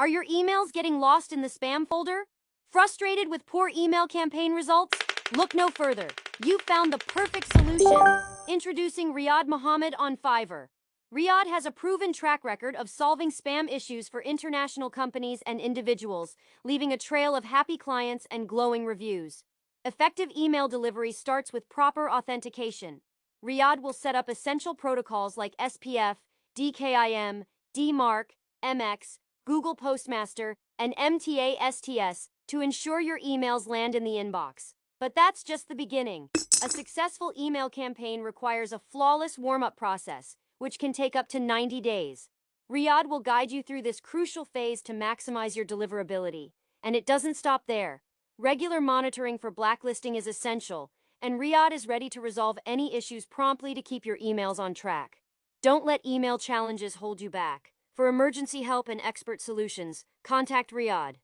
Are your emails getting lost in the spam folder? Frustrated with poor email campaign results? Look no further. You found the perfect solution. Introducing Riyadh Mohammed on Fiverr. Riyadh has a proven track record of solving spam issues for international companies and individuals, leaving a trail of happy clients and glowing reviews. Effective email delivery starts with proper authentication. Riyadh will set up essential protocols like SPF, DKIM, DMARC, MX, Google Postmaster, and MTA-STS to ensure your emails land in the inbox. But that's just the beginning. A successful email campaign requires a flawless warm-up process, which can take up to 90 days. Riyadh will guide you through this crucial phase to maximize your deliverability. And it doesn't stop there. Regular monitoring for blacklisting is essential, and Riyadh is ready to resolve any issues promptly to keep your emails on track. Don't let email challenges hold you back. For emergency help and expert solutions, contact Riyadh.